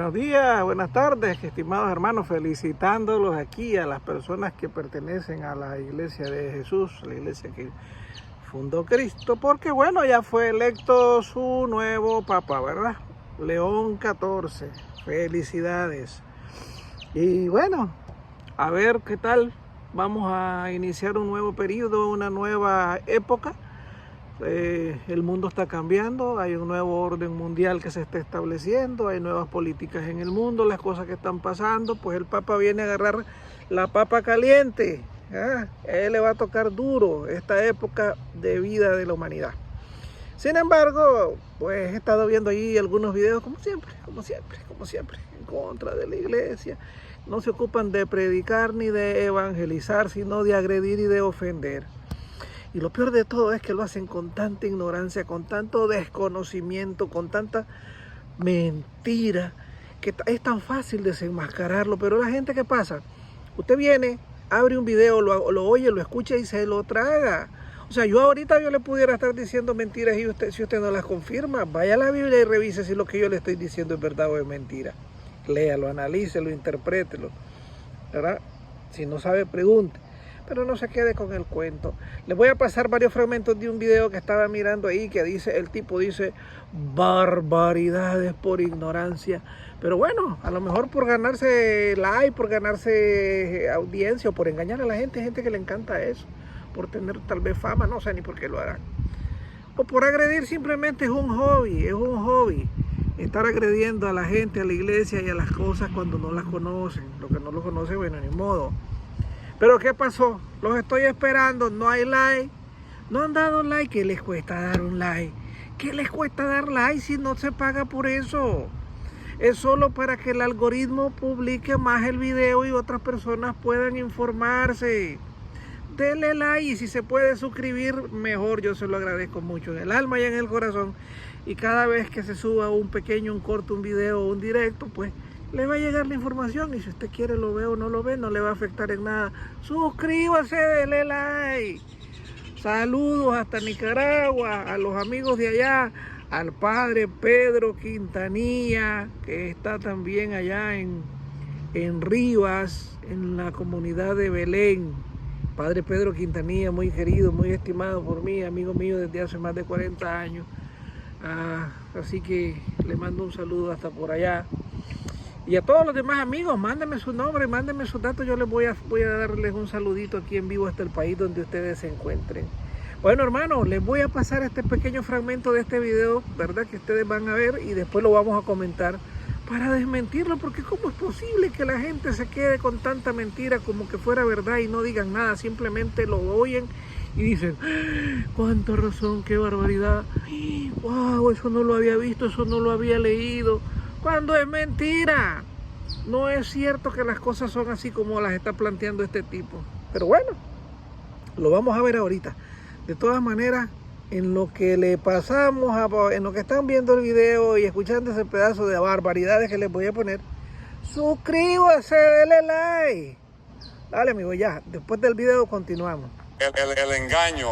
Buenos días, buenas tardes, estimados hermanos, felicitándolos aquí a las personas que pertenecen a la Iglesia de Jesús, la iglesia que fundó Cristo, porque bueno, ya fue electo su nuevo Papa, ¿verdad? León XIV, felicidades. Y bueno, a ver qué tal, vamos a iniciar un nuevo periodo, una nueva época. El mundo está cambiando, hay un nuevo orden mundial que se está estableciendo, hay nuevas políticas en el mundo, las cosas que están pasando, pues el Papa viene a agarrar la papa caliente, a él le va a tocar duro esta época de vida de la humanidad. Sin embargo, pues he estado viendo ahí algunos videos como siempre, en contra de la iglesia. No se ocupan de predicar ni de evangelizar, sino de agredir y de ofender. Y lo peor de todo es que lo hacen con tanta ignorancia, con tanto desconocimiento, con tanta mentira, que es tan fácil desenmascararlo. Pero la gente, ¿qué pasa? Usted viene, abre un video, lo oye, lo escucha y se lo traga. O sea, yo le pudiera estar diciendo mentiras y si usted no las confirma, vaya a la Biblia y revise si lo que yo le estoy diciendo es verdad o es mentira. Léalo, analícelo, interprételo, ¿verdad? Si no sabe, pregunte. Pero no se quede con el cuento. Les voy a pasar varios fragmentos de un video que estaba mirando ahí, que el tipo dice barbaridades por ignorancia. Pero bueno, a lo mejor por ganarse like, por ganarse audiencia o por engañar a la gente, hay gente que le encanta eso, por tener tal vez fama, no sé ni por qué lo harán. O por agredir, simplemente es un hobby. Estar agrediendo a la gente, a la iglesia y a las cosas cuando no las conocen. Lo que no lo conoce, bueno, ni modo. Pero ¿qué pasó? Los estoy esperando, no hay like. No han dado like. ¿Qué les cuesta dar un like? ¿Qué les cuesta dar like si no se paga por eso? Es solo para que el algoritmo publique más el video y otras personas puedan informarse. Denle like y si se puede suscribir, mejor. Yo se lo agradezco mucho en el alma y en el corazón. Y cada vez que se suba un pequeño, un corto, un video o un directo, pues le va a llegar la información y si usted quiere lo ve o no lo ve, no le va a afectar en nada. Suscríbase, denle like. Saludos hasta Nicaragua, a los amigos de allá, al padre Pedro Quintanilla, que está también allá en Rivas, en la comunidad de Belén. Padre Pedro Quintanilla, muy querido, muy estimado por mí, amigo mío desde hace más de 40 años. Así que le mando un saludo hasta por allá. Y a todos los demás amigos, mándenme su nombre, mándenme sus datos, yo les voy a darles un saludito aquí en vivo hasta el país donde ustedes se encuentren. Bueno, hermanos, les voy a pasar este pequeño fragmento de este video, ¿verdad? Que ustedes van a ver y después lo vamos a comentar para desmentirlo, porque ¿cómo es posible que la gente se quede con tanta mentira como que fuera verdad y no digan nada? Simplemente lo oyen y dicen, ¡cuánta razón, qué barbaridad! ¡Wow! Eso no lo había visto, eso no lo había leído. Cuando es mentira. No es cierto que las cosas son así como las está planteando este tipo. Pero bueno, lo vamos a ver ahorita. De todas maneras, en lo que le pasamos, en lo que están viendo el video y escuchando ese pedazo de barbaridades que les voy a poner, suscríbase, denle like. Dale, amigo, ya. Después del video continuamos. El engaño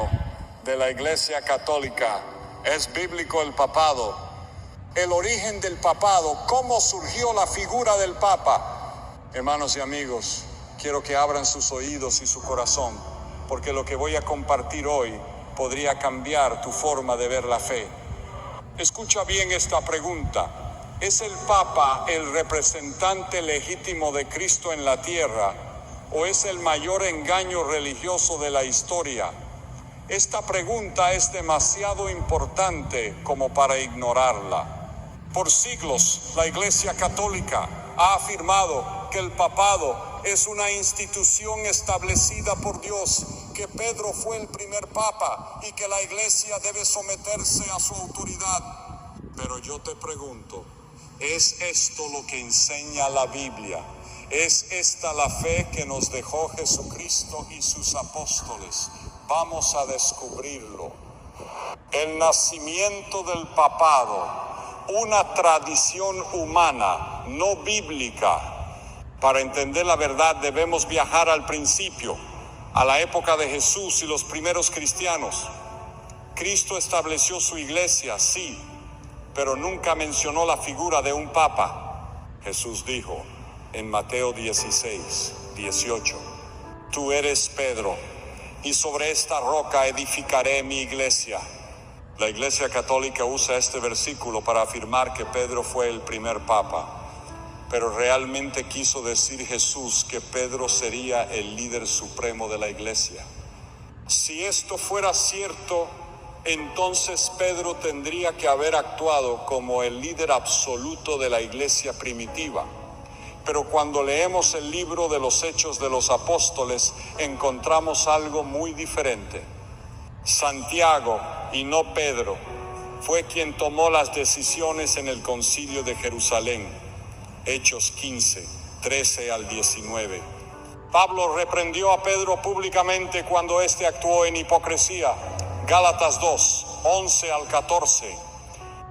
de la Iglesia Católica es bíblico el papado. El origen del papado, cómo surgió la figura del Papa. Hermanos y amigos, quiero que abran sus oídos y su corazón, porque lo que voy a compartir hoy podría cambiar tu forma de ver la fe. Escucha bien esta pregunta. ¿Es el Papa el representante legítimo de Cristo en la tierra o es el mayor engaño religioso de la historia? Esta pregunta es demasiado importante como para ignorarla. Por siglos, la Iglesia Católica ha afirmado que el papado es una institución establecida por Dios, que Pedro fue el primer papa y que la Iglesia debe someterse a su autoridad. Pero yo te pregunto, ¿es esto lo que enseña la Biblia? ¿Es esta la fe que nos dejó Jesucristo y sus apóstoles? Vamos a descubrirlo. El nacimiento del papado, una tradición humana, no bíblica. Para entender la verdad debemos viajar al principio, a la época de Jesús y los primeros cristianos. Cristo estableció su iglesia, sí, pero nunca mencionó la figura de un papa. Jesús dijo en Mateo 16, 18, tú eres Pedro, y sobre esta roca edificaré mi iglesia. La Iglesia Católica usa este versículo para afirmar que Pedro fue el primer papa, pero realmente quiso decir Jesús que Pedro sería el líder supremo de la iglesia. Si esto fuera cierto, entonces Pedro tendría que haber actuado como el líder absoluto de la iglesia primitiva. Pero cuando leemos el libro de los Hechos de los Apóstoles, encontramos algo muy diferente. Santiago, y no Pedro, fue quien tomó las decisiones en el Concilio de Jerusalén. Hechos 15, 13 al 19. Pablo reprendió a Pedro públicamente cuando éste actuó en hipocresía. Gálatas 2, 11 al 14.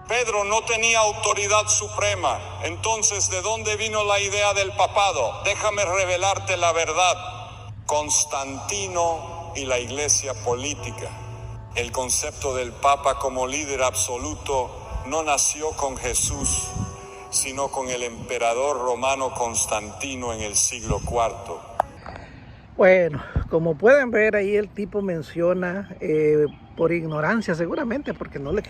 Pedro no tenía autoridad suprema. Entonces, ¿de dónde vino la idea del papado? Déjame revelarte la verdad. Constantino y la iglesia política. El concepto del papa como líder absoluto no nació con Jesús, sino con el emperador romano Constantino en el siglo IV. Bueno, como pueden ver ahí el tipo menciona, por ignorancia seguramente, porque no le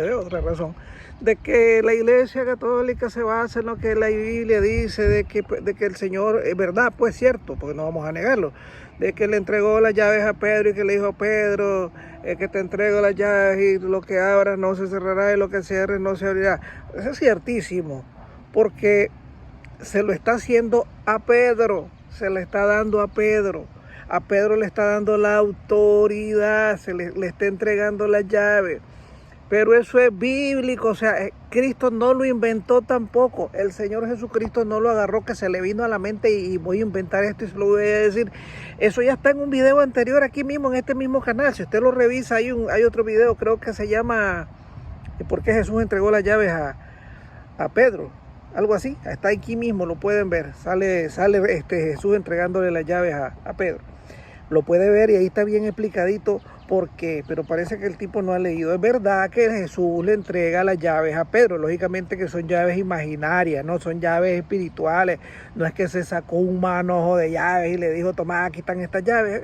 veo otra razón, de que la Iglesia Católica se basa en lo que la Biblia dice, de que el Señor, es verdad, pues cierto, porque no vamos a negarlo, de que le entregó las llaves a Pedro y que le dijo a Pedro, que te entrego las llaves y lo que abras no se cerrará y lo que cierres no se abrirá. Eso es ciertísimo, porque se lo está haciendo a Pedro, se le está dando a Pedro le está dando la autoridad, le está entregando las llaves. Pero eso es bíblico, o sea, Cristo no lo inventó tampoco. El Señor Jesucristo no lo agarró, que se le vino a la mente y voy a inventar esto y se lo voy a decir. Eso ya está en un video anterior aquí mismo, en este mismo canal. Si usted lo revisa, hay otro video, creo que se llama ¿por qué Jesús entregó las llaves a Pedro? Algo así, está aquí mismo, lo pueden ver. Sale Jesús entregándole las llaves a Pedro. Lo puede ver y ahí está bien explicadito por qué, pero parece que el tipo no ha leído. Es verdad que Jesús le entrega las llaves a Pedro, lógicamente que son llaves imaginarias, no son llaves espirituales. No es que se sacó un manojo de llaves y le dijo, toma, aquí están estas llaves.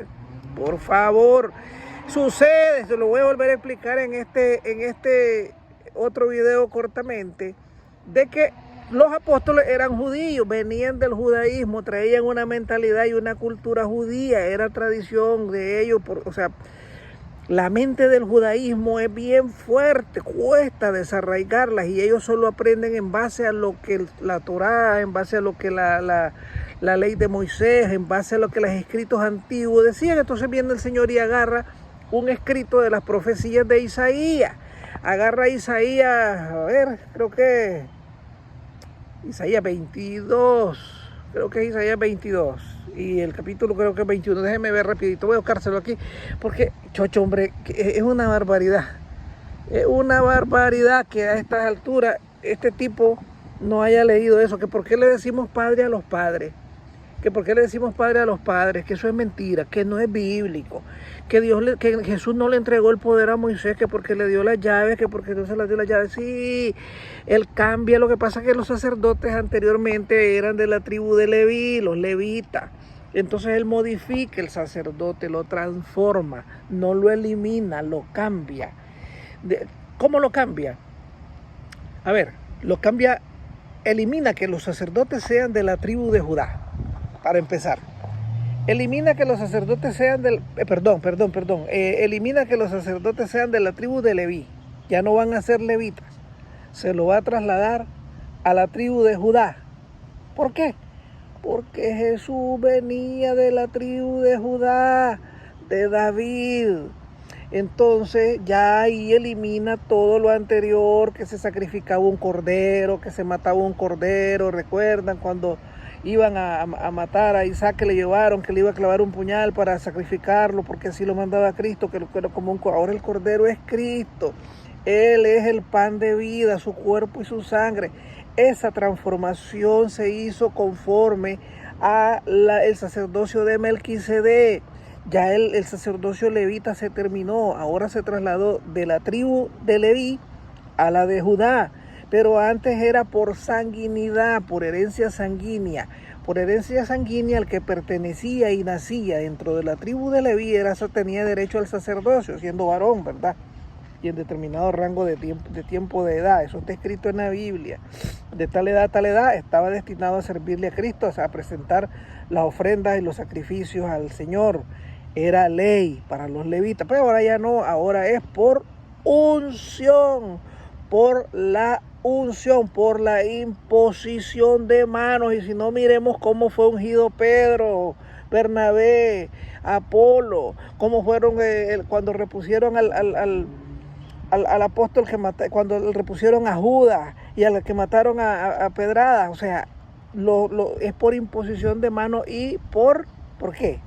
Por favor, sucede, se lo voy a volver a explicar en este otro video cortamente, de que los apóstoles eran judíos, venían del judaísmo, traían una mentalidad y una cultura judía, era tradición de ellos, o sea, la mente del judaísmo es bien fuerte, cuesta desarraigarlas y ellos solo aprenden en base a lo que la Torá, en base a lo que la ley de Moisés, en base a lo que los escritos antiguos decían. Entonces viene el Señor y agarra un escrito de las profecías de Isaías, agarra a Isaías, a ver, creo que Isaías 22, creo que es Isaías 22 y el capítulo creo que es 21, déjenme ver rapidito, voy a buscárselo aquí, porque, chocho, hombre, es una barbaridad que a estas alturas este tipo no haya leído eso, que por qué le decimos padre a los padres, que eso es mentira, que no es bíblico, que Jesús no le entregó el poder a Moisés, que porque le dio las llaves, que porque no se las dio las llaves. Sí, él cambia. Lo que pasa es que los sacerdotes anteriormente eran de la tribu de Leví, los levitas. Entonces él modifica el sacerdote, lo transforma, no lo elimina, lo cambia. ¿Cómo lo cambia? A ver, lo cambia, elimina que los sacerdotes sean de la tribu de Judá. Para empezar, elimina que los sacerdotes sean elimina que los sacerdotes sean de la tribu de Leví. Ya no van a ser levitas. Se lo va a trasladar a la tribu de Judá. ¿Por qué? Porque Jesús venía de la tribu de Judá, de David. Entonces ya ahí elimina todo lo anterior, que se sacrificaba un cordero, que se mataba un cordero. ¿Recuerdan cuando iban a matar a Isaac, que le llevaron, que le iba a clavar un puñal para sacrificarlo, porque así lo mandaba Cristo, que era como ahora el cordero es Cristo, Él es el pan de vida, su cuerpo y su sangre. Esa transformación se hizo conforme a el sacerdocio de Melquisedec. Ya el sacerdocio levita se terminó, ahora se trasladó de la tribu de Leví a la de Judá. pero antes era por sanguinidad, por herencia sanguínea. Por herencia sanguínea, el que pertenecía y nacía dentro de la tribu de Leví tenía derecho al sacerdocio, siendo varón, ¿verdad? Y en determinado rango de tiempo de edad. Eso está escrito en la Biblia. De tal edad a tal edad estaba destinado a servirle a Cristo, o sea, a presentar las ofrendas y los sacrificios al Señor. Era ley para los levitas, pero ahora ya no, ahora es por unción, por la unción, por la imposición de manos. Y si no, miremos cómo fue ungido Pedro, Bernabé, Apolo, cómo fueron cuando repusieron al apóstol cuando repusieron a Judas y al que mataron a pedradas. O sea, es por imposición de manos y ¿por qué?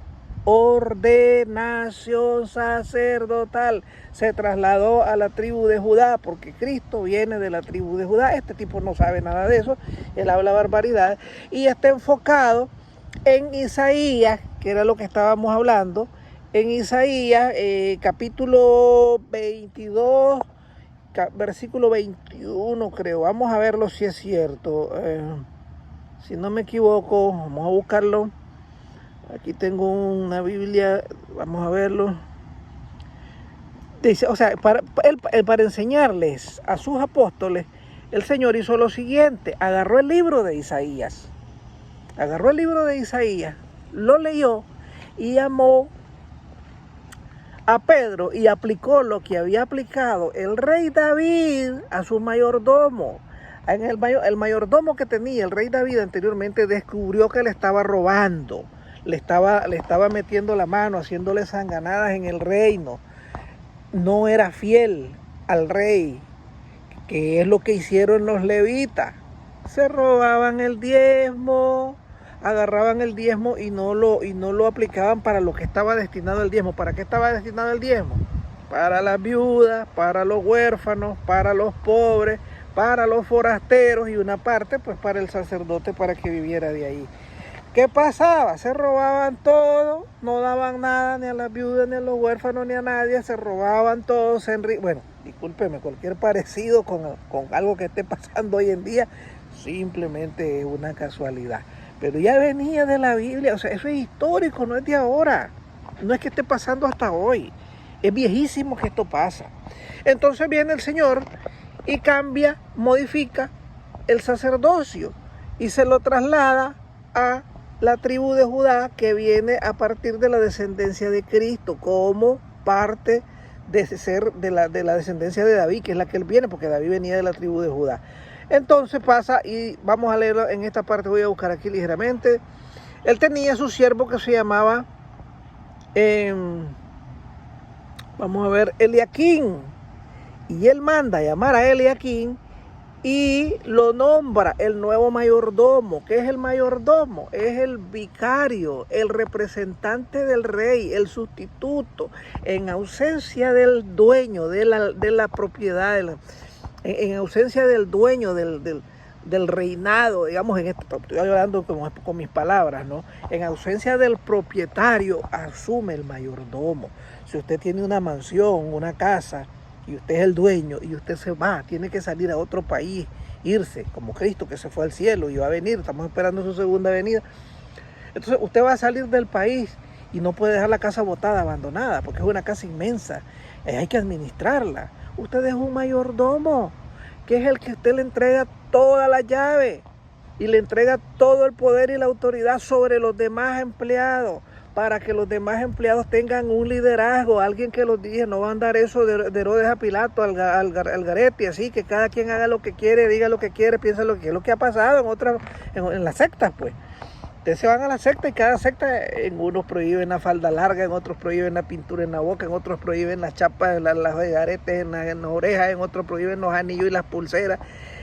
Ordenación sacerdotal. Se trasladó a la tribu de Judá porque Cristo viene de la tribu de Judá. Este tipo no sabe nada de eso, él habla barbaridad y está enfocado en Isaías, que era lo que estábamos hablando, en Isaías capítulo 22, versículo 21 creo. Vamos a verlo si es cierto, si no me equivoco, vamos a buscarlo. Aquí tengo una Biblia, vamos a verlo. Dice, o sea, para enseñarles a sus apóstoles, el Señor hizo lo siguiente: agarró el libro de Isaías, lo leyó y llamó a Pedro y aplicó lo que había aplicado el rey David a su mayordomo. El mayordomo que tenía el rey David anteriormente descubrió que le estaba robando. Le estaba metiendo la mano, haciéndole sanganadas en el reino. No era fiel al rey, que es lo que hicieron los levitas. Se robaban el diezmo, agarraban el diezmo y no lo aplicaban para lo que estaba destinado el diezmo. ¿Para qué estaba destinado el diezmo? Para las viudas, para los huérfanos, para los pobres, para los forasteros y una parte pues para el sacerdote, para que viviera de ahí. ¿Qué pasaba? Se robaban todo, no daban nada ni a las viudas, ni a los huérfanos, ni a nadie, se robaban todo, bueno, discúlpeme, cualquier parecido con algo que esté pasando hoy en día, simplemente es una casualidad. Pero ya venía de la Biblia, o sea, eso es histórico, no es de ahora, no es que esté pasando hasta hoy, es viejísimo que esto pasa. Entonces viene el Señor y cambia, modifica el sacerdocio y se lo traslada a la tribu de Judá, que viene a partir de la descendencia de Cristo, como parte de ser de la descendencia de David, que es la que él viene, porque David venía de la tribu de Judá. Entonces pasa, y vamos a leerlo en esta parte, voy a buscar aquí ligeramente. Él tenía su siervo que se llamaba, vamos a ver, Eliaquín, y él manda a llamar a Eliaquín y lo nombra el nuevo mayordomo. ¿Qué es el mayordomo? Es el vicario, el representante del rey, el sustituto, en ausencia del dueño de la propiedad, en ausencia del dueño del reinado, digamos, estoy hablando con mis palabras, ¿no? En ausencia del propietario, asume el mayordomo. Si usted tiene una mansión, una casa, y usted es el dueño y usted se va, tiene que salir a otro país, irse, como Cristo que se fue al cielo y va a venir, estamos esperando su segunda venida. Entonces usted va a salir del país y no puede dejar la casa botada, abandonada, porque es una casa inmensa, hay que administrarla. Usted es un mayordomo, que es el que usted le entrega toda la llave y le entrega todo el poder y la autoridad sobre los demás empleados, para que los demás empleados tengan un liderazgo, alguien que los dirija. No va a andar eso de Herodes a Pilato, al garete, así que cada quien haga lo que quiere, diga lo que quiere, piensa lo que es lo que ha pasado en las sectas, pues. Ustedes se van a la secta y cada secta, en unos prohíben la falda larga, en otros prohíben la pintura en la boca, en otros prohíben las chapas, las garetes en las orejas, en otros prohíben los anillos y las pulseras,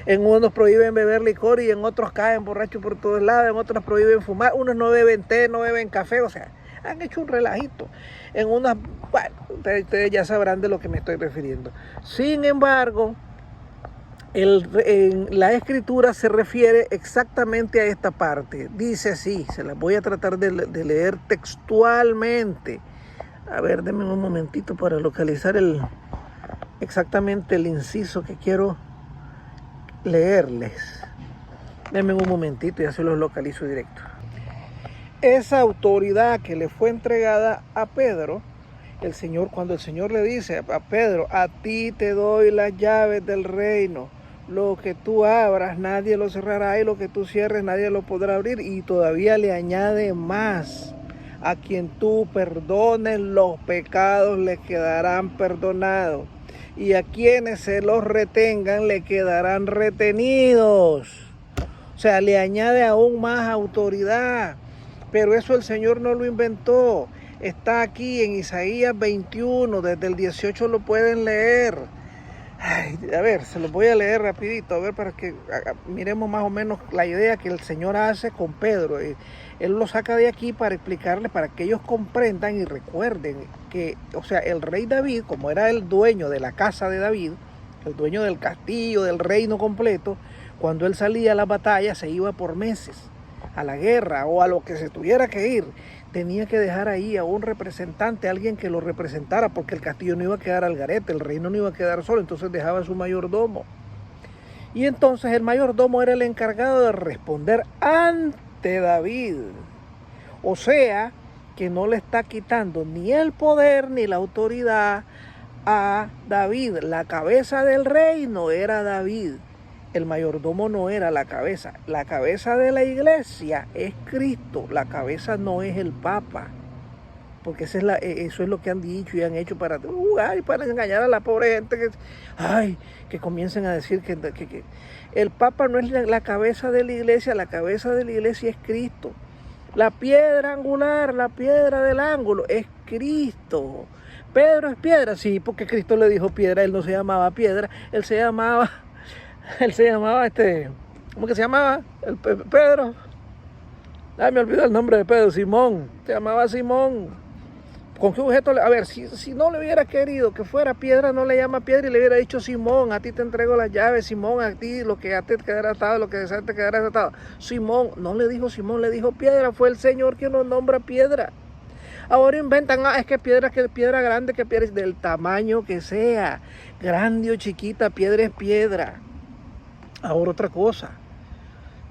en unos prohíben beber licor y en otros caen borrachos por todos lados, en otros prohíben fumar, unos no beben té, no beben café, o sea, han hecho un relajito. En unas, bueno, ustedes ya sabrán de lo que me estoy refiriendo. Sin embargo, en la escritura se refiere exactamente a esta parte. Dice así, se las voy a tratar de leer textualmente. A ver, denme un momentito para localizar exactamente el inciso que quiero leerles. Denme un momentito, ya se los localizo directo. Esa autoridad que le fue entregada a Pedro, el Señor, cuando el Señor le dice a Pedro, a ti te doy las llaves del reino, lo que tú abras nadie lo cerrará y lo que tú cierres nadie lo podrá abrir, y todavía le añade más, a quien tú perdones los pecados le quedarán perdonados y a quienes se los retengan le quedarán retenidos. O sea, le añade aún más autoridad, pero eso el Señor no lo inventó. Está aquí en Isaías 21, desde el 18 lo pueden leer. Ay, a ver, se los voy a leer rapidito, a ver, para que miremos más o menos la idea que el Señor hace con Pedro. Él lo saca de aquí para explicarle, para que ellos comprendan y recuerden que, o sea, el rey David, como era el dueño de la casa de David, el dueño del castillo, del reino completo, cuando él salía a la batalla se iba por meses a la guerra o a lo que se tuviera que ir. Tenía que dejar ahí a un representante, a alguien que lo representara, porque el castillo no iba a quedar al garete, el reino no iba a quedar solo, entonces dejaba a su mayordomo. Y entonces el mayordomo era el encargado de responder ante David. O sea, que no le está quitando ni el poder ni la autoridad a David. La cabeza del reino era David. El mayordomo no era la cabeza. La cabeza de la iglesia es Cristo. La cabeza no es el Papa. Porque eso es lo que han dicho y han hecho para engañar a la pobre gente. Que comiencen a decir que el Papa no es la cabeza de la iglesia. La cabeza de la iglesia es Cristo. La piedra angular, la piedra del ángulo es Cristo. Pedro es piedra, sí, porque Cristo le dijo piedra. Él no se llamaba piedra, él se llamaba ¿cómo que se llamaba? Pedro. Me olvidó el nombre de Pedro, Simón. Se llamaba Simón. ¿Con qué objeto? A ver, si no le hubiera querido que fuera piedra, no le llama piedra y le hubiera dicho Simón, a ti te entrego las llaves, Simón, a ti lo que a ti te quedará atado, lo que deseas te quedará atado. Simón, no le dijo Simón, le dijo piedra. Fue el Señor quien nos nombra piedra. Ahora inventan, es que piedra grande, que piedra del tamaño que sea, grande o chiquita, piedra es piedra. Ahora otra cosa,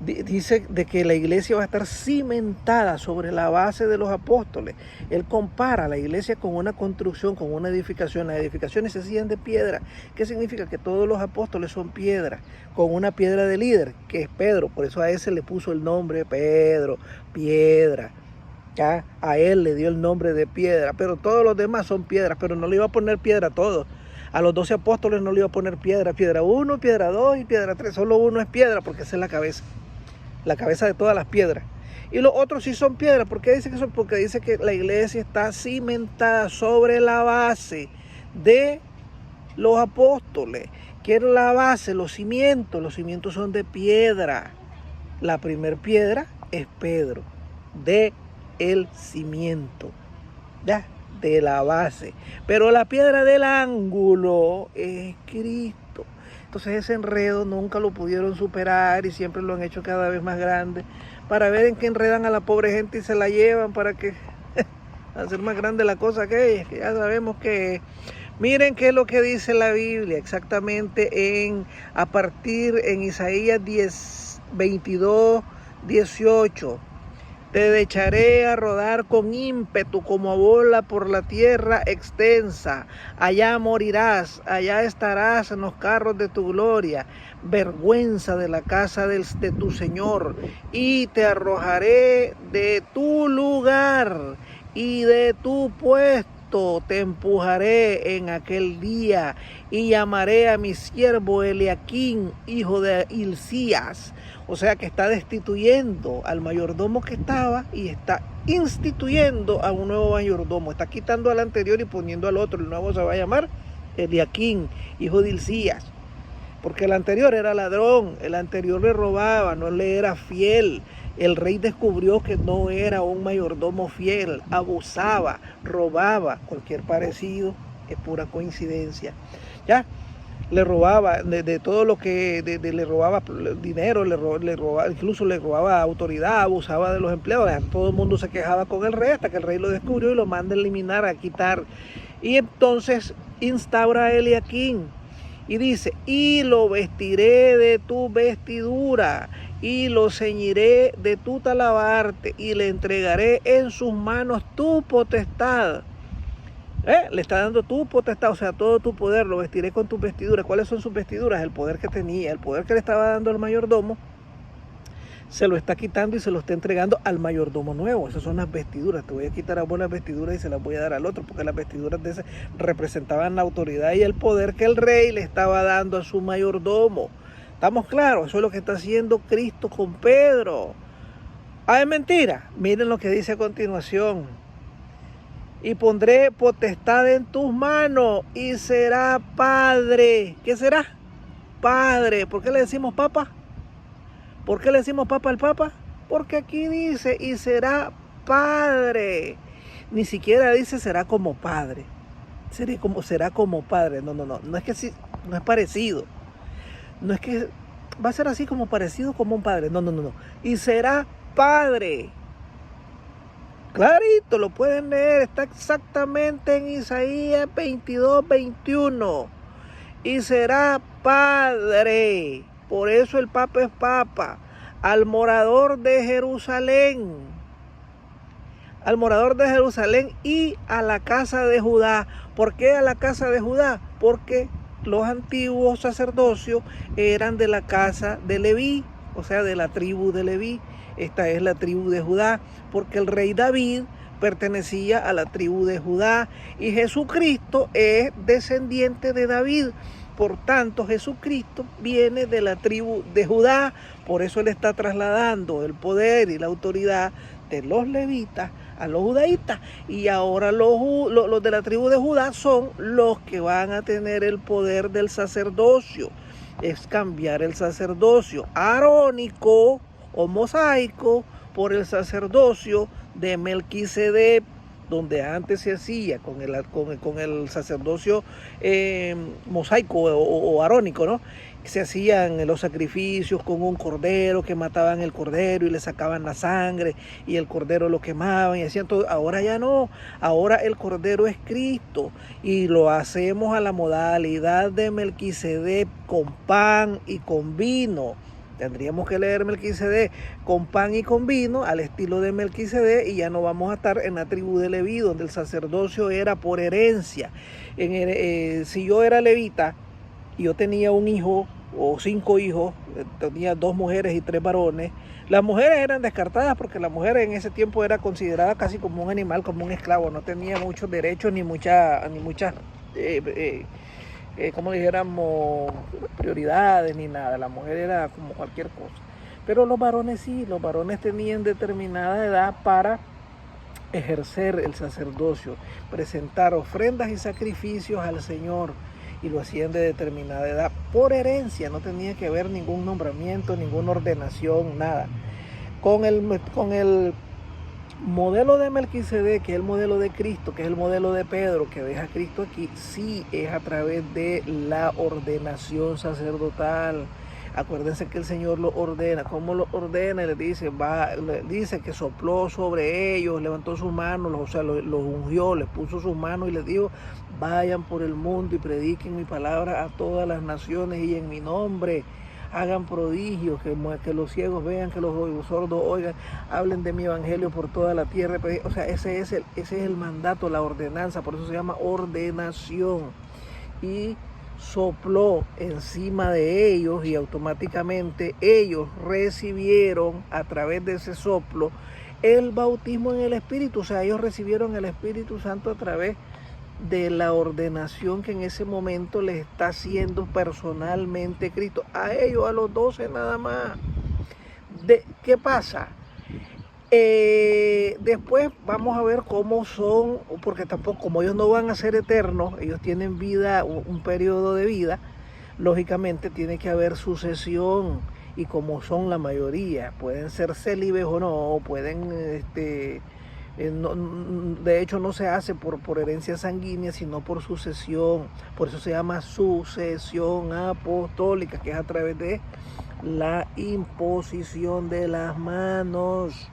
dice de que la iglesia va a estar cimentada sobre la base de los apóstoles. Él compara la iglesia con una construcción, con una edificación. Las edificaciones se hacían de piedra. ¿Qué significa? Que todos los apóstoles son piedra, con una piedra de líder, que es Pedro. Por eso a ese le puso el nombre Pedro, piedra. ¿Ya? A él le dio el nombre de piedra, pero todos los demás son piedras, pero no le iba a poner piedra a todos. A los 12 apóstoles no le iba a poner piedra 1, piedra 2 y piedra 3, solo uno es piedra porque esa es la cabeza de todas las piedras. Y los otros sí son piedras. ¿Por qué dice que son? Porque dice que la iglesia está cimentada sobre la base de los apóstoles. ¿Qué es la base? Los cimientos son de piedra. La primer piedra es Pedro, de el cimiento, ¿ya? De la base, pero la piedra del ángulo es Cristo. Entonces ese enredo nunca lo pudieron superar y siempre lo han hecho cada vez más grande para ver en qué enredan a la pobre gente y se la llevan para que hacer más grande la cosa que ya sabemos que es. Miren qué es lo que dice la Biblia exactamente a partir en Isaías 22, 18. Te echaré a rodar con ímpetu como bola por la tierra extensa. Allá morirás, allá estarás en los carros de tu gloria. Vergüenza de la casa de tu Señor. Y te arrojaré de tu lugar y de tu puesto. Te empujaré en aquel día y llamaré a mi siervo Eliaquín, hijo de Hilcías. O sea que está destituyendo al mayordomo que estaba y está instituyendo a un nuevo mayordomo. Está quitando al anterior y poniendo al otro. El nuevo se va a llamar Eliaquín, hijo de Hilcías. Porque el anterior era ladrón, el anterior le robaba, no le era fiel. El rey descubrió que no era un mayordomo fiel, abusaba, robaba. Cualquier parecido es pura coincidencia. ¿Ya? Le robaba de todo lo que le robaba dinero, le robaba, incluso le robaba autoridad, abusaba de los empleados. Todo el mundo se quejaba con el rey hasta que el rey lo descubrió y lo manda a eliminar, a quitar. Y entonces instaura a Eliaquín. Y dice, y lo vestiré de tu vestidura, y lo ceñiré de tu talabarte, y le entregaré en sus manos tu potestad. Le está dando tu potestad, o sea, todo tu poder, lo vestiré con tus vestiduras. ¿Cuáles son sus vestiduras? El poder que tenía, el poder que le estaba dando el mayordomo, se lo está quitando y se lo está entregando al mayordomo nuevo. Esas son las vestiduras. Te voy a quitar a vos las vestiduras y se las voy a dar al otro, porque las vestiduras de ese representaban la autoridad y el poder que el rey le estaba dando a su mayordomo. ¿Estamos claros? Eso es lo que está haciendo Cristo con Pedro. ¿Es mentira? Miren lo que dice a continuación. Y pondré potestad en tus manos y será padre. ¿Qué será? Padre. ¿Por qué le decimos papa? ¿Por qué le decimos papa al papa? Porque aquí dice, y será padre. Ni siquiera dice será como padre. Será como padre. No es que sí, no es parecido. No es que va a ser así como parecido como un padre. No. Y será padre. Clarito, lo pueden leer. Está exactamente en Isaías 22:21. Y será padre. Por eso el Papa es Papa, al morador de Jerusalén. Al morador de Jerusalén y a la casa de Judá. ¿Por qué a la casa de Judá? Porque los antiguos sacerdocios eran de la casa de Leví, o sea, de la tribu de Leví. Esta es la tribu de Judá, porque el rey David pertenecía a la tribu de Judá y Jesucristo es descendiente de David. Por tanto, Jesucristo viene de la tribu de Judá. Por eso Él está trasladando el poder y la autoridad de los levitas a los judaítas. Y ahora los de la tribu de Judá son los que van a tener el poder del sacerdocio. Es cambiar el sacerdocio arónico o mosaico por el sacerdocio de Melquisedec, donde antes se hacía con el sacerdocio mosaico o arónico, ¿no? Se hacían los sacrificios con un cordero, que mataban el cordero y le sacaban la sangre y el cordero lo quemaban y hacían todo. Ahora ya no, ahora el cordero es Cristo y lo hacemos a la modalidad de Melquisedec, con pan y con vino. Tendríamos que leer Melquisedec con pan y con vino al estilo de Melquisedec y ya no vamos a estar en la tribu de Leví, donde el sacerdocio era por herencia. Si yo era levita y yo tenía un hijo o 5 hijos, tenía 2 mujeres y 3 varones, las mujeres eran descartadas porque la mujer en ese tiempo era considerada casi como un animal, como un esclavo, no tenía muchos derechos ni muchas como dijéramos, prioridades ni nada. La mujer era como cualquier cosa. Pero los varones sí, los varones tenían determinada edad para ejercer el sacerdocio, presentar ofrendas y sacrificios al Señor, y lo hacían de determinada edad por herencia. No tenía que ver ningún nombramiento, ninguna ordenación, nada. Con el modelo de Melquisedec, que es el modelo de Cristo, que es el modelo de Pedro, que deja a Cristo aquí, sí es a través de la ordenación sacerdotal. Acuérdense que el Señor lo ordena. ¿Cómo lo ordena? Le dice que sopló sobre ellos, levantó sus manos, los ungió, les puso sus manos y les dijo: vayan por el mundo y prediquen mi palabra a todas las naciones y en mi nombre hagan prodigios, que los ciegos vean, que los sordos oigan, hablen de mi evangelio por toda la tierra. O sea, ese es el mandato, la ordenanza, por eso se llama ordenación. Y sopló encima de ellos y automáticamente ellos recibieron a través de ese soplo el bautismo en el Espíritu. O sea, ellos recibieron el Espíritu Santo a través de la ordenación que en ese momento les está haciendo personalmente Cristo. A ellos, a los 12 nada más. ¿Qué pasa? Después vamos a ver cómo son, porque tampoco, como ellos no van a ser eternos, ellos tienen vida, un periodo de vida, lógicamente tiene que haber sucesión, y como son la mayoría, pueden ser célibes o no, pueden, de hecho no se hace por herencia sanguínea, sino por sucesión. Por eso se llama sucesión apostólica, que es a través de la imposición de las manos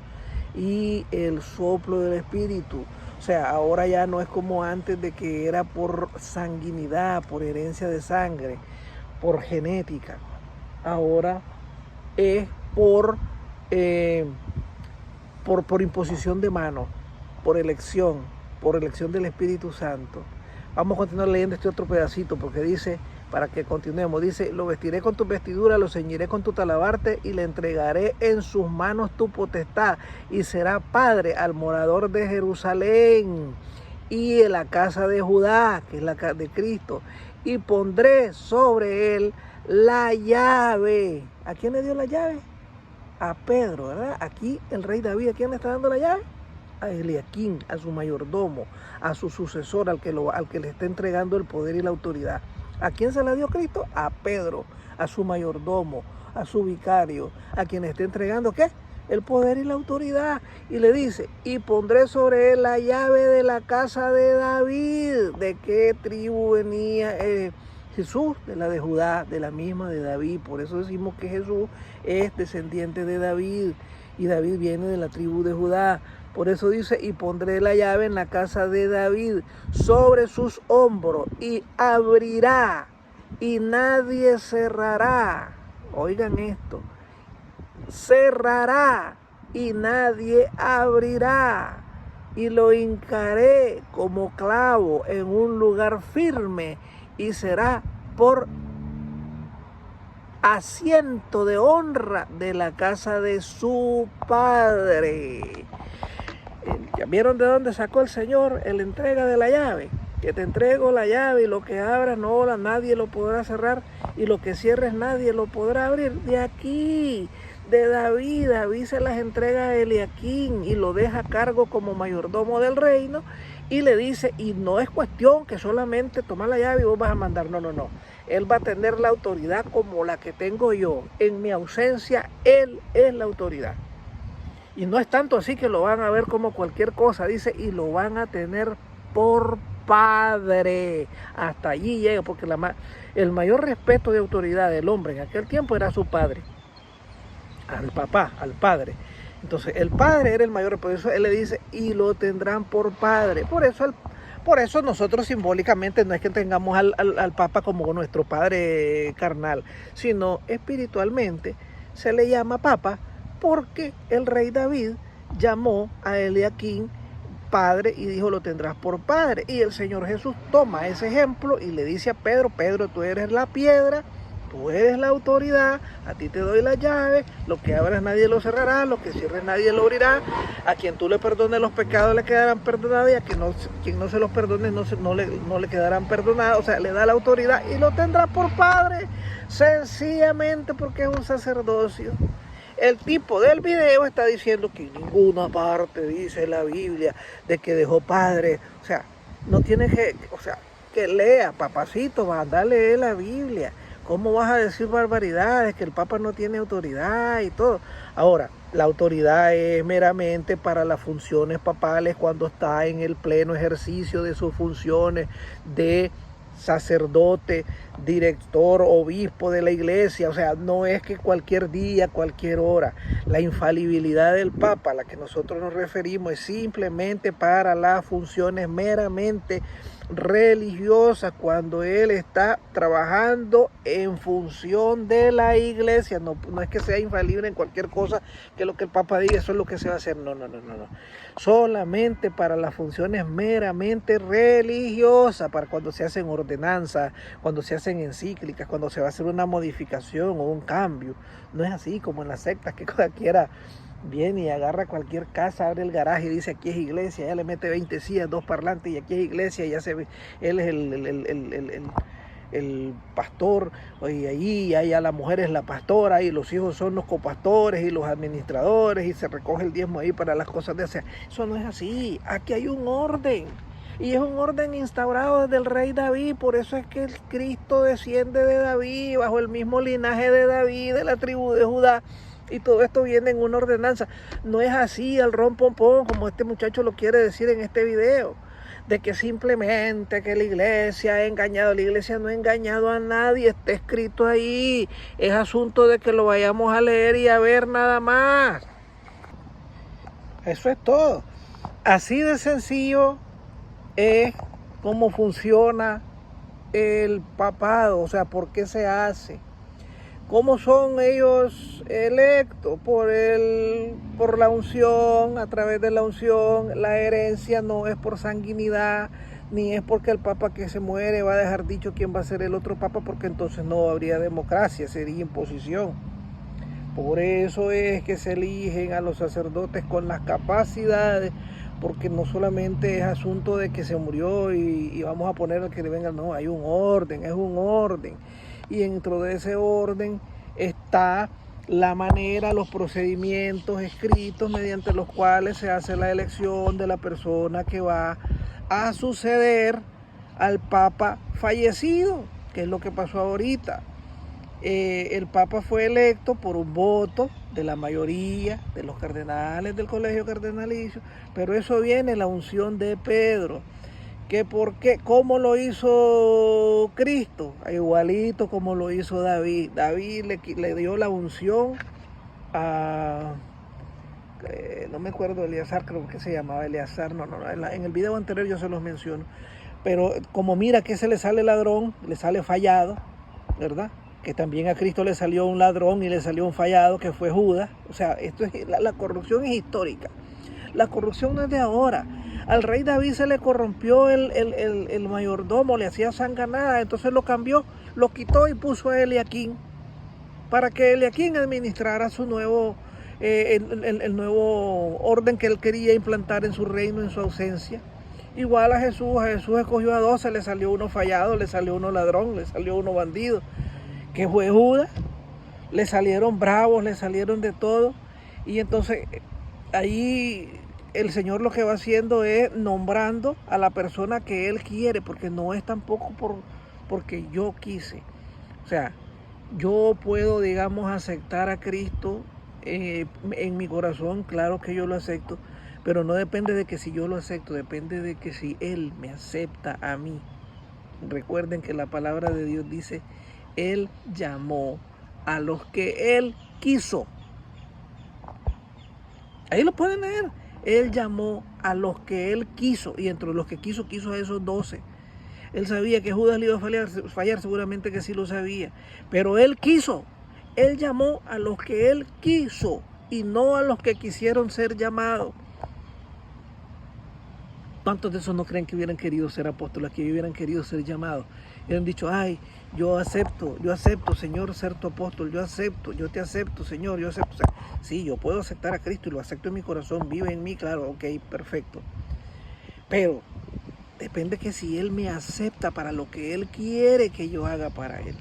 y el soplo del Espíritu. O sea, ahora ya no es como antes de que era por sanguinidad, por herencia de sangre, por genética. Ahora es eh, por imposición de mano, por elección del Espíritu Santo. Vamos a continuar leyendo este otro pedacito porque dice, para que continuemos, dice: lo vestiré con tu vestidura, lo ceñiré con tu talabarte y le entregaré en sus manos tu potestad y será padre al morador de Jerusalén y en la casa de Judá, que es la casa de Cristo, y pondré sobre él la llave. ¿A quién le dio la llave? A Pedro, ¿verdad? Aquí el rey David, ¿a quién le está dando la llave? A Eliaquín, a su mayordomo, a su sucesor, al que le está entregando el poder y la autoridad. ¿A quién se la dio Cristo? A Pedro, a su mayordomo, a su vicario, a quien está entregando, ¿qué? El poder y la autoridad. Y le dice: y pondré sobre él la llave de la casa de David. ¿De qué tribu venía Jesús? De la de Judá, de la misma de David. Por eso decimos que Jesús es descendiente de David y David viene de la tribu de Judá. Por eso dice: y pondré la llave en la casa de David sobre sus hombros y abrirá y nadie cerrará. Oigan esto: cerrará y nadie abrirá, y lo hincaré como clavo en un lugar firme y será por asiento de honra de la casa de su padre. ¿Ya vieron de dónde sacó el Señor la entrega de la llave? Que te entrego la llave y lo que abras nadie lo podrá cerrar y lo que cierres nadie lo podrá abrir. De aquí, de David. David se las entrega a Eliaquín y lo deja a cargo como mayordomo del reino y le dice: y no es cuestión que solamente toma la llave y vos vas a mandar, no. Él va a tener la autoridad como la que tengo yo. En mi ausencia, él es la autoridad. Y no es tanto así que lo van a ver como cualquier cosa, dice, y lo van a tener por padre. Hasta allí llega, porque el mayor respeto de autoridad del hombre en aquel tiempo era su padre, al papá, al padre. Entonces el padre era el mayor, por eso él le dice: y lo tendrán por padre. Por eso nosotros simbólicamente no es que tengamos al Papa como nuestro padre carnal, sino espiritualmente se le llama Papa porque el rey David llamó a Eliaquín padre y dijo: lo tendrás por padre. Y el Señor Jesús toma ese ejemplo y le dice a Pedro: Pedro, tú eres la piedra, tú eres la autoridad, a ti te doy la llave, lo que abras nadie lo cerrará, lo que cierres nadie lo abrirá, a quien tú le perdones los pecados le quedarán perdonados y a quien no se los perdone no le quedarán perdonados. O sea, le da la autoridad y lo tendrá por padre, sencillamente porque es un sacerdocio. El tipo del video está diciendo que en ninguna parte dice la Biblia de que dejó padre. O sea, no tiene que lea, papacito, va a darle la Biblia. ¿Cómo vas a decir barbaridades? Que el Papa no tiene autoridad y todo. Ahora, la autoridad es meramente para las funciones papales cuando está en el pleno ejercicio de sus funciones de sacerdote, director, obispo de la iglesia. O sea, no es que cualquier día, cualquier hora. La infalibilidad del Papa a la que nosotros nos referimos es simplemente para las funciones meramente religiosas, cuando él está trabajando en función de la iglesia. No es que sea infalible en cualquier cosa, que lo que el Papa diga eso es lo que se va a hacer. No. Solamente para las funciones meramente religiosas, para cuando se hacen ordenanzas, cuando se hacen encíclicas, cuando se va a hacer una modificación o un cambio. No es así como en las sectas, que cualquiera viene y agarra cualquier casa, abre el garaje y dice: aquí es iglesia, ya le mete 20 sillas, 2 parlantes y aquí es iglesia, ya se ve, él es el pastor, y ahí a la mujer es la pastora y los hijos son los copastores y los administradores y se recoge el diezmo ahí para las cosas de hacer. Eso no es así. Aquí hay un orden y es un orden instaurado desde el rey David. Por eso es que el Cristo desciende de David, bajo el mismo linaje de David, de la tribu de Judá. Y todo esto viene en una ordenanza. No es así al rompompón como este muchacho lo quiere decir en este video, de que simplemente que la iglesia ha engañado. La iglesia no ha engañado a nadie, está escrito ahí. Es asunto de que lo vayamos a leer y a ver nada más. Eso es todo. Así de sencillo es cómo funciona el papado, o sea, por qué se hace. ¿Cómo son ellos electos? Por la unción, a través de la unción. La herencia no es por sanguinidad, ni es porque el papa que se muere va a dejar dicho quién va a ser el otro papa, porque entonces no habría democracia, sería imposición. Por eso es que se eligen a los sacerdotes con las capacidades, porque no solamente es asunto de que se murió y vamos a poner al que le venga, no, hay un orden, es un orden. Y dentro de ese orden está la manera, los procedimientos escritos mediante los cuales se hace la elección de la persona que va a suceder al Papa fallecido, que es lo que pasó ahorita. El Papa fue electo por un voto de la mayoría de los cardenales del colegio cardenalicio, pero eso viene en la unción de Pedro. ¿Cómo lo hizo Cristo? Igualito como lo hizo David. David le dio la unción a, no me acuerdo, Eleazar, creo que se llamaba Eleazar, no, en el video anterior yo se los menciono, pero como mira que se le sale ladrón, le sale fallado, ¿verdad? Que también a Cristo le salió un ladrón y le salió un fallado, que fue Judas. O sea, la corrupción es histórica. La corrupción no es de ahora. Al rey David se le corrompió el mayordomo, le hacía sanganada, entonces lo cambió, lo quitó y puso a Eliaquín, para que Eliaquín administrara su nuevo, el nuevo orden que él quería implantar en su reino en su ausencia. Igual a Jesús escogió a 12, le salió uno fallado, le salió uno ladrón, le salió uno bandido, que fue Judas. Le salieron bravos, le salieron de todo, y entonces ahí el Señor lo que va haciendo es nombrando a la persona que Él quiere, porque no es tampoco porque yo quise. O sea, yo puedo, digamos, aceptar a Cristo en mi corazón, claro que yo lo acepto, pero no depende de que si yo lo acepto, depende de que si Él me acepta a mí. Recuerden que la palabra de Dios dice, Él llamó a los que Él quiso. Ahí lo pueden leer. Él llamó a los que Él quiso, y entre los que quiso a esos 12. Él sabía que Judas le iba a fallar, seguramente que sí lo sabía, pero Él quiso. Él llamó a los que Él quiso y no a los que quisieron ser llamados. ¿Cuántos de esos no creen que hubieran querido ser apóstoles, que hubieran querido ser llamados? Y han dicho, ay, yo acepto, Señor, ser tu apóstol, yo te acepto, Señor, yo acepto. O sea, sí, yo puedo aceptar a Cristo y lo acepto en mi corazón, vive en mí, claro, ok, perfecto. Pero depende que si Él me acepta para lo que Él quiere que yo haga para Él.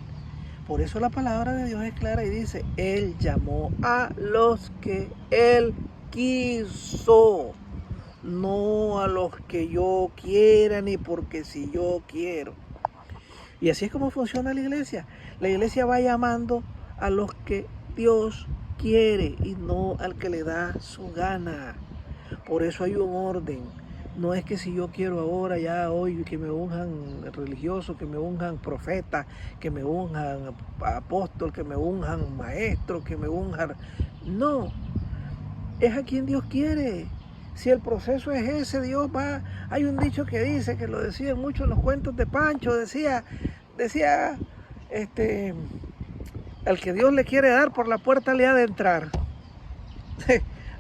Por eso la palabra de Dios es clara y dice, Él llamó a los que Él quiso, no a los que yo quiera, ni porque si yo quiero. Y así es como funciona la iglesia. La iglesia va llamando a los que Dios quiere y no al que le da su gana. Por eso hay un orden. No es que si yo quiero ahora, ya hoy, que me unjan religioso, que me unjan profeta, que me unjan apóstol, que me unjan maestro, que me unjan... No, es a quien Dios quiere. Si el proceso es ese, Dios va... Hay un dicho que dice, que lo decían mucho en los cuentos de Pancho, decía, al que Dios le quiere dar, por la puerta le ha de entrar.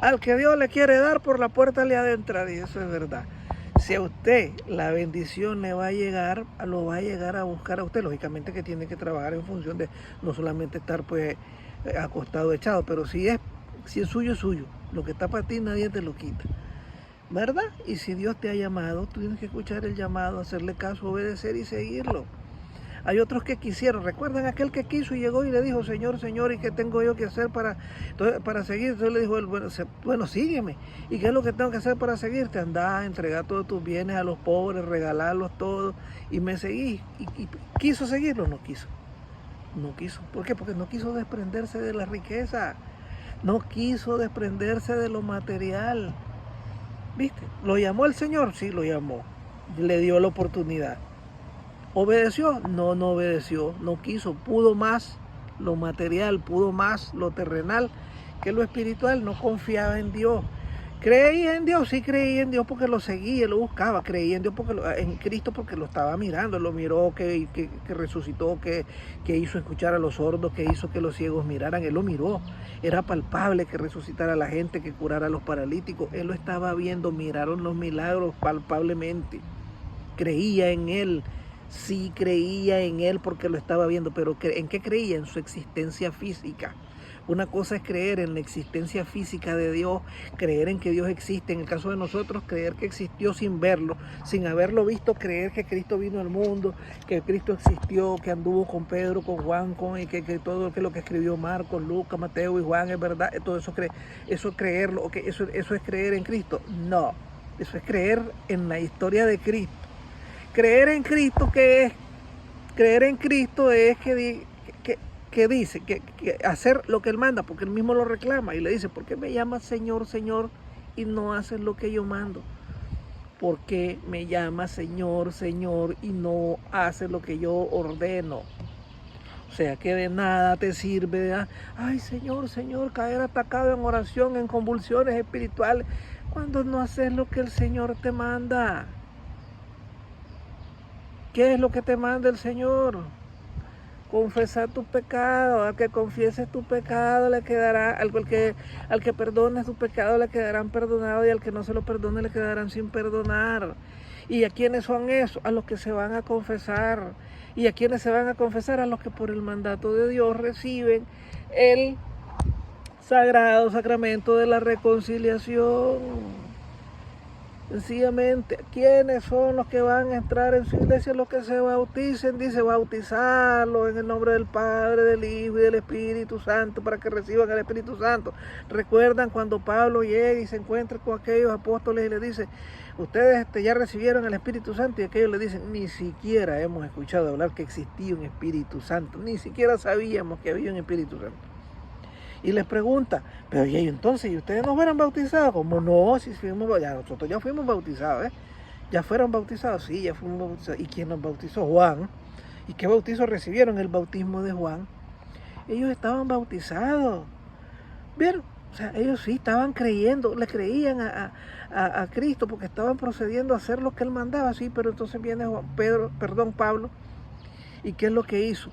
Al que Dios le quiere dar, por la puerta le ha de entrar, y eso es verdad. Si a usted la bendición le va a llegar, lo va a llegar a buscar a usted. Lógicamente que tiene que trabajar en función de no solamente estar pues acostado, echado, pero si es suyo, es suyo. Lo que está para ti nadie te lo quita, ¿verdad? Y si Dios te ha llamado, tú tienes que escuchar el llamado, hacerle caso, obedecer y seguirlo. Hay otros que quisieron, recuerdan aquel que quiso y llegó y le dijo, Señor, ¿y qué tengo yo que hacer para seguir? Entonces le dijo, bueno, sígueme. ¿Y qué es lo que tengo que hacer para seguirte? Andá, entregar todos tus bienes a los pobres, regalarlos todos, y me seguí. ¿Y quiso seguirlo? No quiso. ¿Por qué? Porque no quiso desprenderse de la riqueza. No quiso desprenderse de lo material. ¿Viste? ¿Lo llamó el Señor? Sí, lo llamó. Le dio la oportunidad. ¿Obedeció? No obedeció. No quiso. Pudo más lo material, pudo más lo terrenal que lo espiritual. No confiaba en Dios. Creía en Dios, sí creía en Dios porque lo seguía, lo buscaba, creía en Dios en Cristo porque lo estaba mirando, lo miró, que resucitó, que hizo escuchar a los sordos, que hizo que los ciegos miraran, él lo miró, era palpable que resucitara a la gente, que curara a los paralíticos, él lo estaba viendo, miraron los milagros palpablemente, creía en él, sí creía en él porque lo estaba viendo, pero ¿en qué creía? En su existencia física. Una cosa es creer en la existencia física de Dios, creer en que Dios existe. En el caso de nosotros, creer que existió sin verlo, sin haberlo visto, creer que Cristo vino al mundo, que Cristo existió, que anduvo con Pedro, con Juan, y que todo lo que escribió Marcos, Lucas, Mateo y Juan es verdad. Todo eso creerlo, eso es creer en Cristo. No, eso es creer en la historia de Cristo. Creer en Cristo, ¿qué es? Creer en Cristo es que dice, que hacer lo que Él manda, porque Él mismo lo reclama y le dice, ¿por qué me llamas Señor, Señor y no haces lo que yo mando? ¿Por qué me llamas Señor, Señor y no haces lo que yo ordeno? O sea, que de nada te sirve, ay Señor, Señor, caer atacado en oración, en convulsiones espirituales, cuando no haces lo que el Señor te manda. ¿Qué es lo que te manda el Señor? Confesar tus pecados. Al que confieses tu pecado le quedará, al que perdone tu pecado le quedarán perdonados, y al que no se lo perdone le quedarán sin perdonar. ¿Y a quiénes son esos? A los que se van a confesar. ¿Y a quiénes se van a confesar? A los que por el mandato de Dios reciben el sagrado sacramento de la reconciliación. Sencillamente, ¿quiénes son los que van a entrar en su iglesia? Los que se bauticen, dice, bautizarlos en el nombre del Padre, del Hijo y del Espíritu Santo, para que reciban el Espíritu Santo. ¿Recuerdan cuando Pablo llega y se encuentra con aquellos apóstoles y les dice, ustedes ya recibieron el Espíritu Santo? Y aquellos le dicen, ni siquiera hemos escuchado hablar que existía un Espíritu Santo, ni siquiera sabíamos que había un Espíritu Santo. Y les pregunta, pero y entonces, ¿y ustedes no fueron bautizados? Como no, si fuimos, nosotros ya fuimos bautizados, ¿Ya fueron bautizados? Sí, ya fuimos bautizados. ¿Y quién nos bautizó? Juan. ¿Y qué bautizo recibieron? El bautismo de Juan. Ellos estaban bautizados. ¿Vieron? O sea, ellos sí estaban creyendo, le creían a Cristo porque estaban procediendo a hacer lo que Él mandaba, sí, pero entonces viene Pablo, ¿y qué es lo que hizo?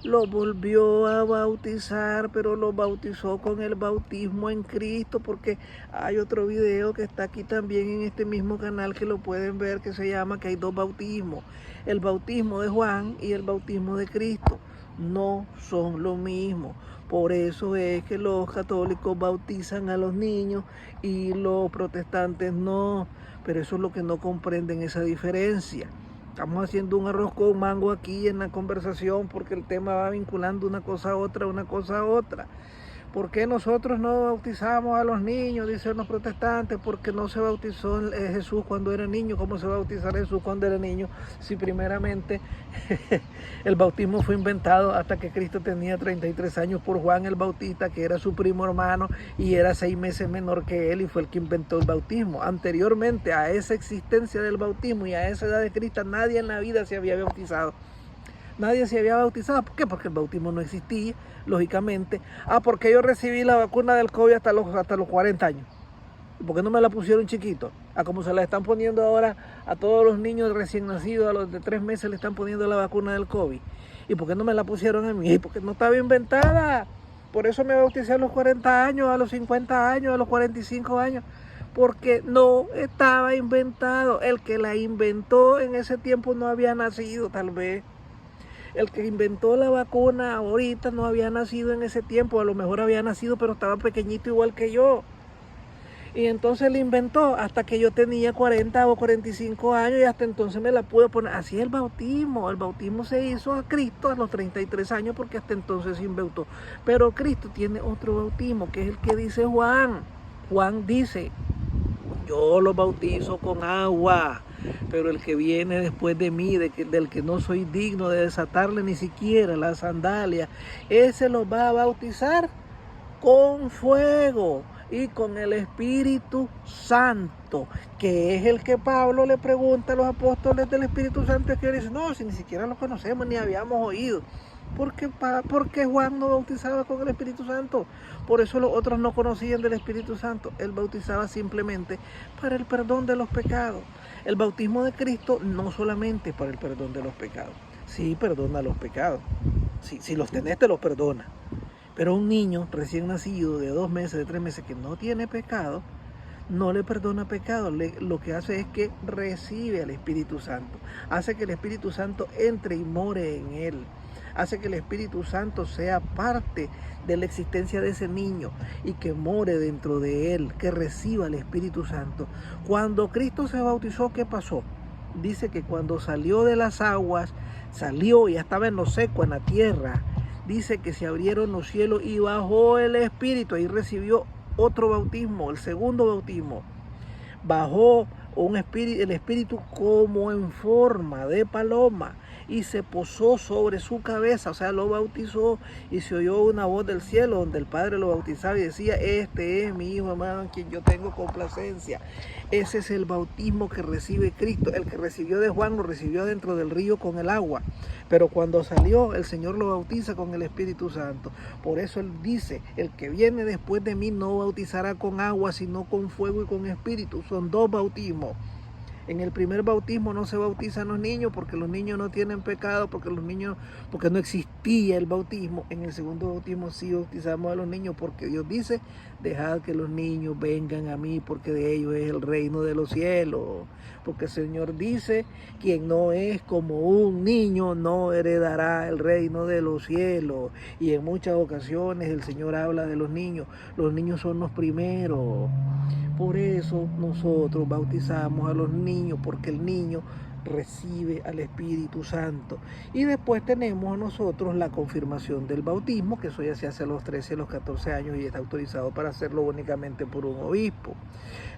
Lo volvió a bautizar, pero lo bautizó con el bautismo en Cristo, porque hay otro video que está aquí también en este mismo canal que lo pueden ver, que se llama que hay dos bautismos, el bautismo de Juan y el bautismo de Cristo. No son lo mismo. Por eso es que los católicos bautizan a los niños y los protestantes no, pero eso es lo que no comprenden, esa diferencia. Estamos haciendo un arroz con mango aquí en la conversación porque el tema va vinculando una cosa a otra, una cosa a otra. ¿Por qué nosotros no bautizamos a los niños? Dicen los protestantes, porque no se bautizó Jesús cuando era niño. ¿Cómo se va a bautizar Jesús cuando era niño? Si primeramente el bautismo fue inventado hasta que Cristo tenía 33 años por Juan el Bautista, que era su primo hermano y era 6 meses menor que él y fue el que inventó el bautismo. Anteriormente a esa existencia del bautismo y a esa edad de Cristo, nadie en la vida se había bautizado. Nadie se había bautizado. ¿Por qué? Porque el bautismo no existía, lógicamente. Porque yo recibí la vacuna del COVID hasta los 40 años. ¿Y por qué no me la pusieron chiquito? Como se la están poniendo ahora a todos los niños recién nacidos, a los de 3 meses le están poniendo la vacuna del COVID. ¿Y por qué no me la pusieron a mí? Porque no estaba inventada. Por eso me bauticé a los 40 años, a los 50 años, a los 45 años. Porque no estaba inventado. El que la inventó en ese tiempo no había nacido, tal vez. El que inventó la vacuna ahorita no había nacido en ese tiempo, a lo mejor había nacido pero estaba pequeñito igual que yo. Y entonces la inventó hasta que yo tenía 40 o 45 años y hasta entonces me la pude poner. Así es el bautismo se hizo a Cristo a los 33 años porque hasta entonces se inventó. Pero Cristo tiene otro bautismo que es el que dice Juan. Juan dice, yo lo bautizo con agua, pero el que viene después de mí, del que no soy digno de desatarle ni siquiera la sandalia, ese lo va a bautizar con fuego y con el Espíritu Santo, que es el que Pablo le pregunta a los apóstoles del Espíritu Santo, que dicen, no, si ni siquiera lo conocemos ni habíamos oído. Porque Juan no bautizaba con el Espíritu Santo. Por eso los otros no conocían del Espíritu Santo. Él bautizaba simplemente para el perdón de los pecados. El bautismo de Cristo no solamente para el perdón de los pecados. Sí, perdona los pecados. Si los tenés, te los perdona. Pero un niño recién nacido de 2 meses, de 3 meses, que no tiene pecado, no le perdona pecado. Lo que hace es que recibe al Espíritu Santo. Hace que el Espíritu Santo entre y more en él. Hace que el Espíritu Santo sea parte de la existencia de ese niño y que more dentro de él, que reciba el Espíritu Santo. Cuando Cristo se bautizó, ¿qué pasó? Dice que cuando salió de las aguas, salió, ya estaba en lo seco, en la tierra. Dice que se abrieron los cielos y bajó el Espíritu. Ahí recibió otro bautismo, el segundo bautismo. Bajó el Espíritu como en forma de paloma y se posó sobre su cabeza, o sea, lo bautizó, y se oyó una voz del cielo donde el Padre lo bautizaba y decía: este es mi Hijo amado en quien yo tengo complacencia. Ese es el bautismo que recibe Cristo. El que recibió de Juan lo recibió dentro del río con el agua, pero cuando salió el Señor lo bautiza con el Espíritu Santo. Por eso Él dice: el que viene después de mí no bautizará con agua, sino con fuego y con espíritu. Son 2 bautismos. En el primer bautismo no se bautizan los niños porque los niños no tienen pecado, porque no existía el bautismo. En el segundo bautismo sí bautizamos a los niños porque Dios dice: dejad que los niños vengan a mí, porque de ellos es el reino de los cielos. Porque el Señor dice: quien no es como un niño no heredará el reino de los cielos. Y en muchas ocasiones el Señor habla de los niños. Los niños son los primeros. Por eso nosotros bautizamos a los niños, porque el niño recibe al Espíritu Santo. Y después tenemos a nosotros la confirmación del bautismo, que eso ya se hace a los 13, a los 14 años y está autorizado para hacerlo únicamente por un obispo.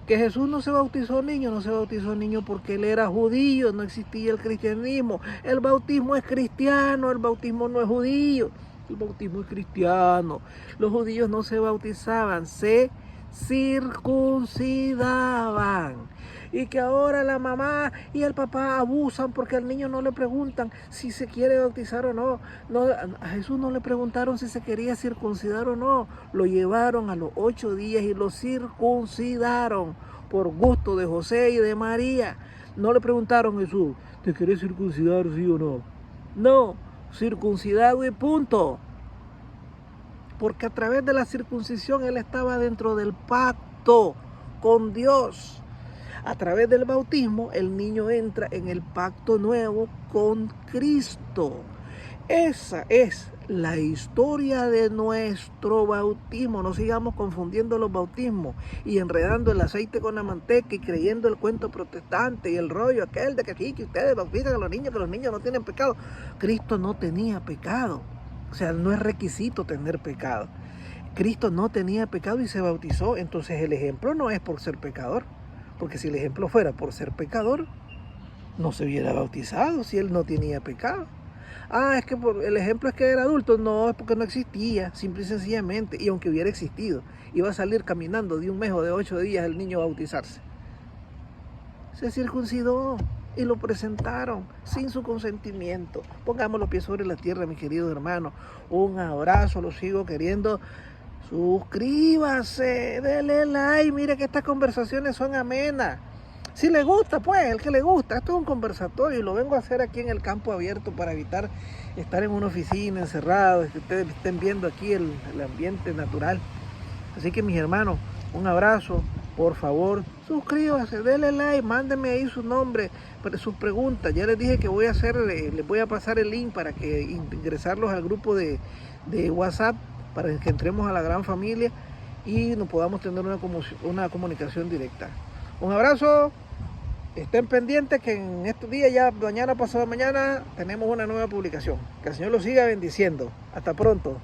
Que Jesús no se bautizó niño porque él era judío, no existía el cristianismo. El bautismo es cristiano, el bautismo no es judío, el bautismo es cristiano. Los judíos no se bautizaban, se circuncidaban. Y que ahora la mamá y el papá abusan porque al niño no le preguntan si se quiere bautizar o no. A Jesús no le preguntaron si se quería circuncidar o no. Lo llevaron a los 8 días y lo circuncidaron por gusto de José y de María. No le preguntaron: Jesús, ¿te querés circuncidar, sí o no? No, circuncidado y punto. Porque a través de la circuncisión él estaba dentro del pacto con Dios. A través del bautismo el niño entra en el pacto nuevo con Cristo. Esa es la historia de nuestro bautismo. No sigamos confundiendo los bautismos y enredando el aceite con la manteca y creyendo el cuento protestante y el rollo aquel de que aquí que ustedes bautizan a los niños, que los niños no tienen pecado. Cristo no tenía pecado. O sea, no es requisito tener pecado. Cristo no tenía pecado y se bautizó. Entonces el ejemplo no es por ser pecador. Porque si el ejemplo fuera por ser pecador, no se hubiera bautizado si él no tenía pecado. Es que el ejemplo es que era adulto. No, es porque no existía, simple y sencillamente. Y aunque hubiera existido, iba a salir caminando de un mes o de 8 días el niño a bautizarse. Se circuncidó y lo presentaron sin su consentimiento. Pongamos los pies sobre la tierra, mis queridos hermanos. Un abrazo, los sigo queriendo. Suscríbase, denle like, mire que estas conversaciones son amenas. Si le gusta, pues, el que le gusta. Esto es un conversatorio y lo vengo a hacer aquí en el campo abierto para evitar estar en una oficina encerrado, que ustedes estén viendo aquí el ambiente natural. Así que mis hermanos, un abrazo, por favor, suscríbase, denle like, mándenme ahí su nombre, sus preguntas. Ya les dije que les voy a pasar el link para que ingresarlos al grupo de WhatsApp, para que entremos a la gran familia y nos podamos tener una comunicación directa. Un abrazo, estén pendientes que en estos días, ya mañana, pasado mañana, tenemos una nueva publicación. Que el Señor los siga bendiciendo. Hasta pronto.